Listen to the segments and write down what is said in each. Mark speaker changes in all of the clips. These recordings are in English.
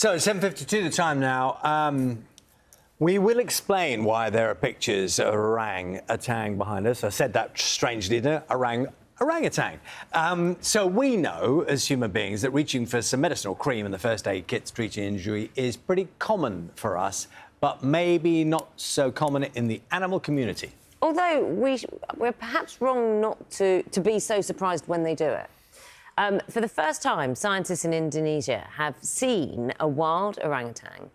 Speaker 1: So, 7:52 the time now. We will explain why there are pictures of orangutan behind us. I said that strangely, didn't I? Orangutan. So we know, as human beings, that reaching for some medicine or cream in the first aid kit to treat an injury is pretty common for us, but maybe not so common in the animal community.
Speaker 2: Although we're perhaps wrong not to be so surprised when they do it. For the first time, scientists in Indonesia have seen a wild orangutan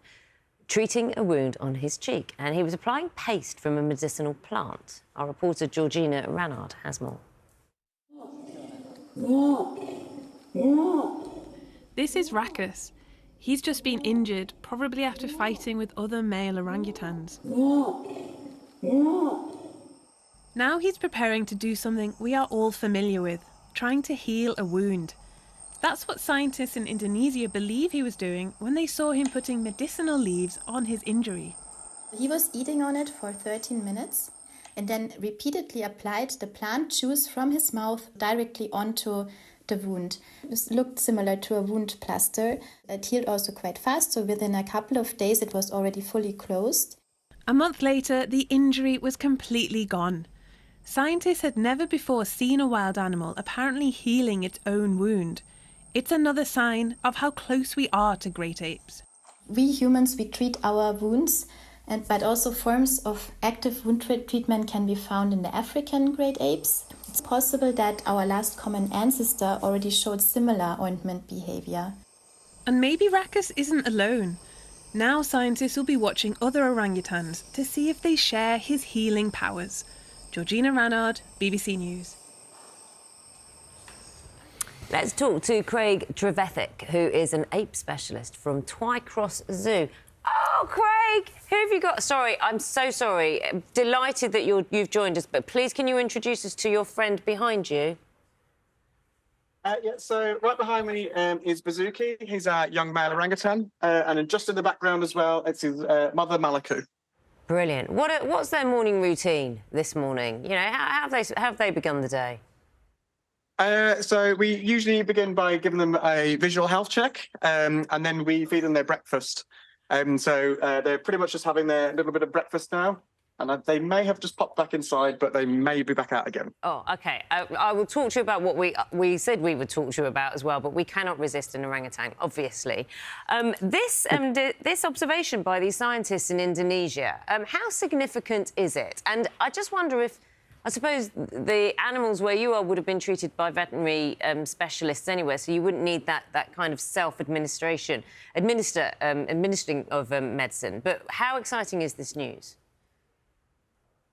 Speaker 2: treating a wound on his cheek, and he was applying paste from a medicinal plant. Our reporter Georgina at Rannard has more.
Speaker 3: This is Rakus. He's just been injured, probably after fighting with other male orangutans. Now he's preparing to do something we are all familiar with, trying to heal a wound. That's what scientists in Indonesia believe he was doing when they saw him putting medicinal leaves on his injury.
Speaker 4: He was eating on it for 13 minutes and then repeatedly applied the plant juice from his mouth directly onto the wound. This looked similar to a wound plaster. It healed also quite fast, so within a couple of days it was already fully closed.
Speaker 3: A month later, the injury was completely gone. Scientists had never before seen a wild animal apparently healing its own wound. It's another sign of how close we are to great apes.
Speaker 4: We humans, we treat our wounds, but also forms of active wound treatment can be found in the African great apes. It's possible that our last common ancestor already showed similar ointment behavior.
Speaker 3: And maybe Rakus isn't alone. Now scientists will be watching other orangutans to see if they share his healing powers. Georgina, Rannard, BBC News.
Speaker 2: Let's talk to Craig Trevethick, who is an ape specialist from Twycross Zoo. Oh, Craig, who have you got? Sorry, I'm so sorry. Delighted that you've joined us, but please can you introduce us to your friend behind you?
Speaker 5: Yeah, so right behind me is Bazuki. He's a young male orangutan, and just in the background as well, it's his mother, Malaku.
Speaker 2: Brilliant. What's their morning routine this morning? You know, how have they begun the day?
Speaker 5: So we usually begin by giving them a visual health check, and then we feed them their breakfast. So they're pretty much just having their little bit of breakfast now, and they may have just popped back inside, but they may be back out again.
Speaker 2: Oh, OK. I will talk to you about what we said we would talk to you about as well, but we cannot resist an orangutan, obviously. This observation by these scientists in Indonesia, how significant is it? And I just wonder if, I suppose the animals where you are would have been treated by veterinary specialists anyway, so you wouldn't need that kind of self-administration, administering of medicine. But how exciting is this news?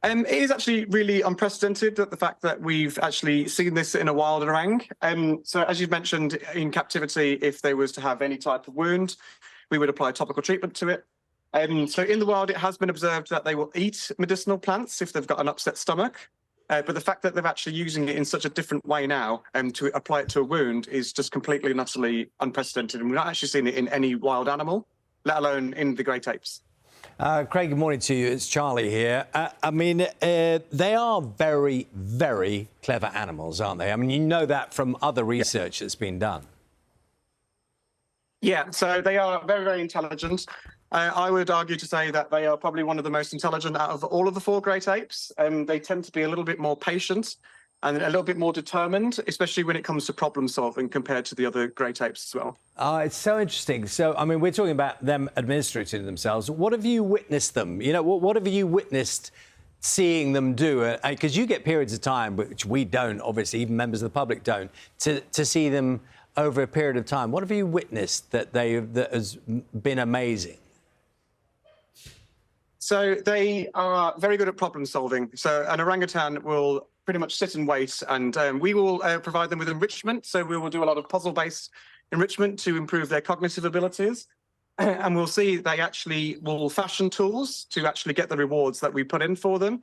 Speaker 5: It is actually really unprecedented, the fact that we've actually seen this in a wild orang. So as you've mentioned, in captivity, if they was to have any type of wound, we would apply topical treatment to it. So in the wild, it has been observed that they will eat medicinal plants if they've got an upset stomach. But the fact that they're actually using it in such a different way now to apply it to a wound is just completely and utterly unprecedented. And we've not actually seen it in any wild animal, let alone in the great apes.
Speaker 1: Craig, good morning to you. It's Charlie here. I mean, they are very, very clever animals, aren't they? I mean, you know that from other research that's been done.
Speaker 5: Yeah, so they are very, very intelligent. I would argue to say that they are probably one of the most intelligent out of all of the four great apes. They tend to be a little bit more patient and a little bit more determined, especially when it comes to problem solving compared to the other great apes as well.
Speaker 1: It's so interesting. So, I mean, we're talking about them administrating themselves. What have you witnessed them? You know, what have you witnessed seeing them do? Because you get periods of time, which we don't, obviously, even members of the public don't, to see them over a period of time. What have you witnessed that has been amazing?
Speaker 5: So they are very good at problem solving. So an orangutan will pretty much sit and wait, and we will provide them with enrichment. So we will do a lot of puzzle-based enrichment to improve their cognitive abilities. And we'll see they actually will fashion tools to actually get the rewards that we put in for them.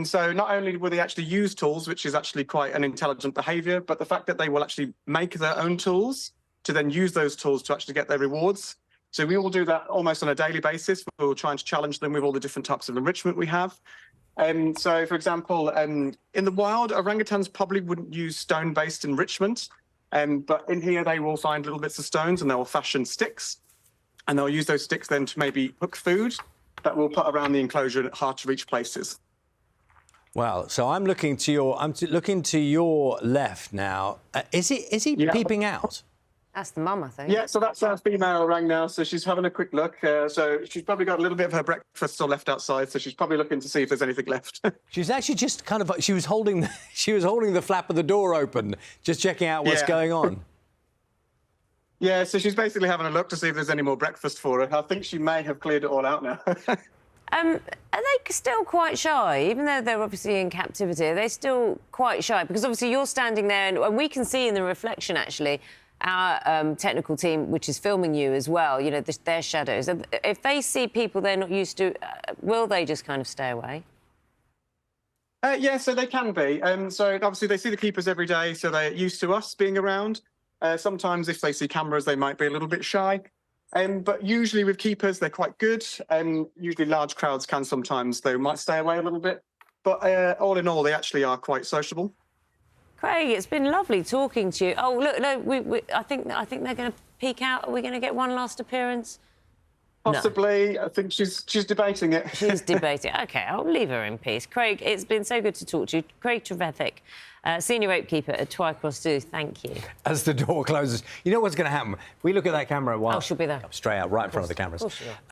Speaker 5: So not only will they actually use tools, which is actually quite an intelligent behavior, but the fact that they will actually make their own tools to then use those tools to actually get their rewards. So we will do that almost on a daily basis. We'll try and challenge them with all the different types of enrichment we have. So, for example, in the wild, orangutans probably wouldn't use stone-based enrichment, but in here they will find little bits of stones and they will fashion sticks. and they'll use those sticks then to maybe hook food that we'll put around the enclosure at hard-to-reach places.
Speaker 1: Well, so I'm looking to your left now. Is he peeping out?
Speaker 2: That's the mum, I think.
Speaker 5: Yeah, so that's our female orang now. So she's having a quick look. So she's probably got a little bit of her breakfast still left outside. So she's probably looking to see if there's anything left.
Speaker 1: She's actually just kind of she was holding the flap of the door open, just checking out what's going on.
Speaker 5: Yeah, so she's basically having a look to see if there's any more breakfast for her. I think she may have cleared it all out now.
Speaker 2: Are they still quite shy, even though they're obviously in captivity? Are they still quite shy? Because obviously you're standing there, and we can see in the reflection actually our technical team, which is filming you as well. You know, their shadows. If they see people they're not used to, will they just kind of stay away?
Speaker 5: Yeah, so they can be. So obviously they see the keepers every day, so they're used to us being around. Sometimes if they see cameras, they might be a little bit shy. But usually with keepers, they're quite good. Usually large crowds can sometimes, they might stay away a little bit. But all in all, they actually are quite sociable.
Speaker 2: Craig, it's been lovely talking to you. Oh, look, no, I think they're going to peek out. Are we going to get one last appearance?
Speaker 5: Possibly.
Speaker 2: No.
Speaker 5: I think she's debating it.
Speaker 2: She's debating. OK, I'll leave her in peace. Craig, it's been so good to talk to you. Craig Trevethick, senior rapekeeper at Twycross Zoo. Thank you.
Speaker 1: As the door closes, you know what's going to happen? We look at that camera.
Speaker 2: Oh, she'll be there.
Speaker 1: Straight out, right in front of the cameras.
Speaker 2: Of course she will.